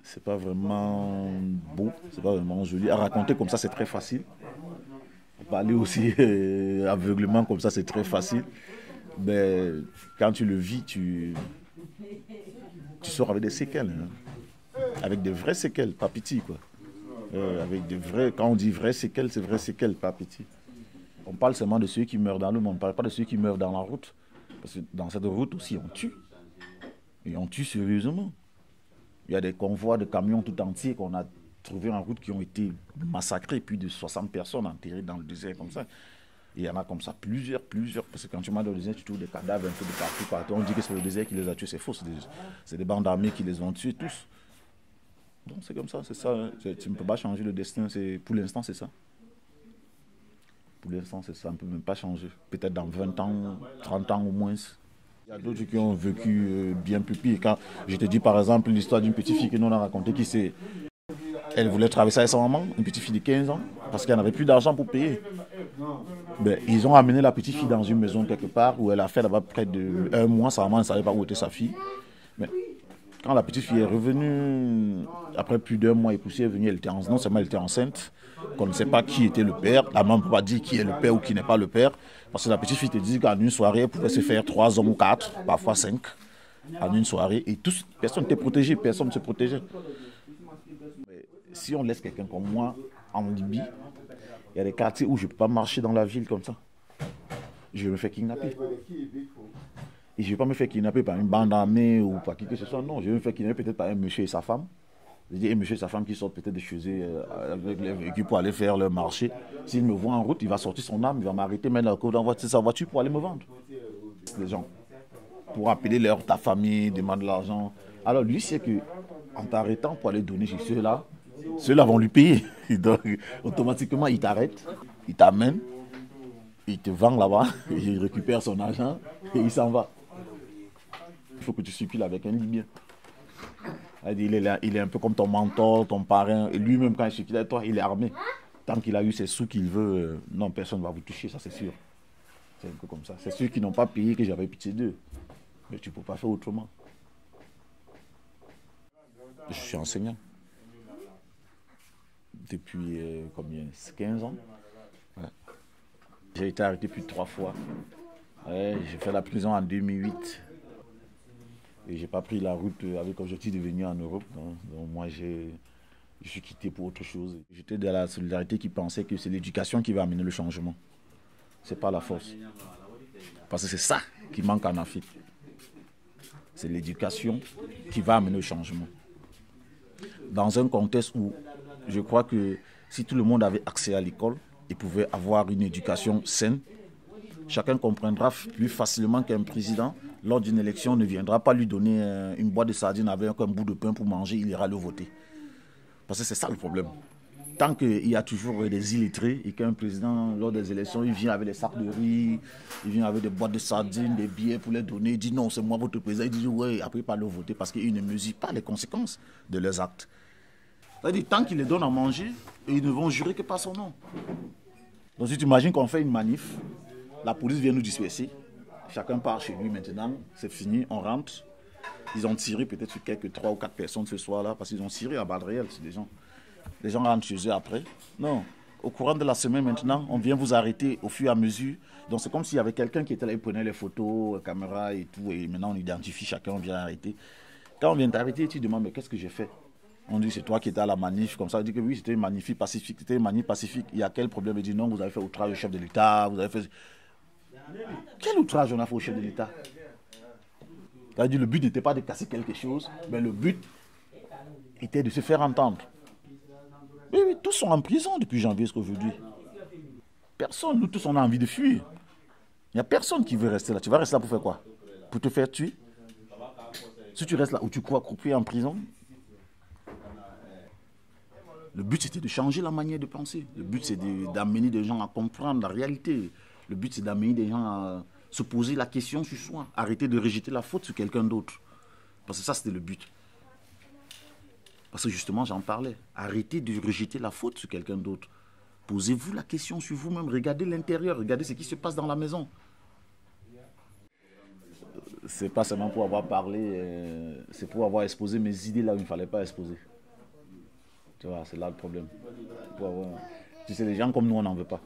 c'est pas vraiment beau, c'est pas vraiment joli. À raconter comme ça, c'est très facile. Parler aussi aveuglement comme ça, c'est très facile. Mais quand tu le vis, tu sors avec des séquelles. Hein. Avec des vraies séquelles, pas petit quoi. Avec des vrais, quand on dit vraies séquelles, c'est vraies séquelles, pas petit. On parle seulement de ceux qui meurent dans le monde, on ne parle pas de ceux qui meurent dans la route. Parce que dans cette route aussi, on tue. Et on tue sérieusement. Il y a des convois de camions tout entiers qu'on a trouvés en route qui ont été massacrés, plus de 60 personnes enterrées dans le désert comme ça. Et il y en a comme ça plusieurs. Parce que quand tu vas dans le désert, tu trouves des cadavres un peu de partout. On dit que c'est le désert qui les a tués, c'est faux. C'est des bandes armées qui les ont tués tous. Donc c'est comme ça, c'est ça. Hein. Tu ne peux pas changer le destin. Pour l'instant, c'est ça. Pour l'instant, c'est ça. On ne peut même pas changer. Peut-être dans 20 ans, 30 ans au moins. Il y a d'autres qui ont vécu bien plus pire. Quand je te dis par exemple l'histoire d'une petite fille que nous on a racontée elle voulait traverser avec sa maman, une petite fille de 15 ans, parce qu'elle n'avait plus d'argent pour payer. Ben, ils ont amené la petite fille dans une maison quelque part où elle a fait là-bas près de 1 mois. Sa maman ne savait pas où était sa fille. Mais quand la petite fille est revenue, après plus d'1 mois et poussée, elle est venue, non seulement elle était enceinte, qu'on ne sait pas qui était le père. La maman ne peut pas dire qui est le père ou qui n'est pas le père. Parce que la petite fille te dit qu'en une soirée, elle pouvait se faire 3 hommes ou 4, parfois 5, en une soirée. Et personne n'était protégé, personne ne se protégeait. Mais si on laisse quelqu'un comme moi en Libye, il y a des quartiers où je ne peux pas marcher dans la ville comme ça. Je vais me faire kidnapper. Et je ne vais pas me faire kidnapper par une bande armée ou par qui que ce soit. Non, je vais me faire kidnapper peut-être par un monsieur et sa femme. Je dis, un monsieur et sa femme qui sortent peut-être de chez eux avec les véhicules pour aller faire leur marché. S'il me voit en route, il va sortir son arme, il va m'arrêter, mettre la côte dans sa voiture pour aller me vendre. Les gens. Pour appeler ta famille, demander de l'argent. Alors lui, c'est que en t'arrêtant pour aller donner chez ceux-là vont lui payer. Donc, automatiquement, il t'arrête, il t'amène, il te vend là-bas, il récupère son argent et il s'en va. Il faut que tu circules avec un Libyen. Il est un peu comme ton mentor, ton parrain. Et lui-même, quand il circule avec toi, il est armé. Tant qu'il a eu ses sous qu'il veut, non, personne ne va vous toucher, ça c'est sûr. C'est un peu comme ça. C'est ceux qui n'ont pas payé que j'avais pitié d'eux. Mais tu ne peux pas faire autrement. Je suis enseignant. Depuis combien 15 ans. Ouais. J'ai été arrêté plus de 3 fois. Ouais, j'ai fait la prison en 2008. Et j'ai pas pris la route avec objectif de venir en Europe. Hein. Donc moi, je suis quitté pour autre chose. J'étais de la solidarité qui pensait que c'est l'éducation qui va amener le changement. C'est pas la force. Parce que c'est ça qui manque en Afrique. C'est l'éducation qui va amener le changement. Dans un contexte où je crois que si tout le monde avait accès à l'école et pouvait avoir une éducation saine, chacun comprendra plus facilement qu'un président, lors d'une élection, ne viendra pas lui donner une boîte de sardines avec un bout de pain pour manger, il ira le voter. Parce que c'est ça le problème. Tant qu'il y a toujours des illettrés et qu'un président, lors des élections, il vient avec des sacs de riz, il vient avec des boîtes de sardines, des billets pour les donner, il dit non, c'est moi votre président, il dit oui, après il ne pas le voter parce qu'il ne mesure pas les conséquences de leurs actes. C'est-à-dire, tant qu'ils les donnent à manger, ils ne vont jurer que par son nom. Donc si tu imagines qu'on fait une manif, la police vient nous disperser, chacun part chez lui maintenant, c'est fini, on rentre. Ils ont tiré peut-être sur quelques 3 ou 4 personnes ce soir-là, parce qu'ils ont tiré à balles réelles sur des gens. Les gens rentrent chez eux après. Non, au courant de la semaine maintenant, on vient vous arrêter au fur et à mesure. Donc c'est comme s'il y avait quelqu'un qui était là, il prenait les photos, caméra et tout, et maintenant on identifie chacun, on vient arrêter. Quand on vient t'arrêter, tu demandes, mais qu'est-ce que j'ai fait? On dit, c'est toi qui étais à la manif, comme ça. On dit que oui, c'était une manif pacifique. C'était une manif pacifique. Il y a quel problème? Il dit, non, vous avez fait outrage au chef de l'État. Vous avez fait... Quel outrage on a fait au chef de l'État? C'est-à-dire, le but n'était pas de casser quelque chose, mais le but était de se faire entendre. Mais oui, tous sont en prison depuis janvier jusqu'à aujourd'hui. Personne, nous tous, on a envie de fuir. Il n'y a personne qui veut rester là. Tu vas rester là pour faire quoi? Pour te faire tuer? Si tu restes là où tu crois couper en prison, le but, c'était de changer la manière de penser. Le but, c'est d'amener des gens à comprendre la réalité. Le but, c'est d'amener des gens à se poser la question sur soi. Arrêter de rejeter la faute sur quelqu'un d'autre. Parce que ça, c'était le but. Parce que justement, j'en parlais. Arrêtez de rejeter la faute sur quelqu'un d'autre. Posez-vous la question sur vous-même. Regardez l'intérieur. Regardez ce qui se passe dans la maison. C'est pas seulement pour avoir parlé, c'est pour avoir exposé mes idées là où il ne fallait pas exposer. Tu vois, c'est là le problème. Tu sais, les gens comme nous, on n'en veut pas.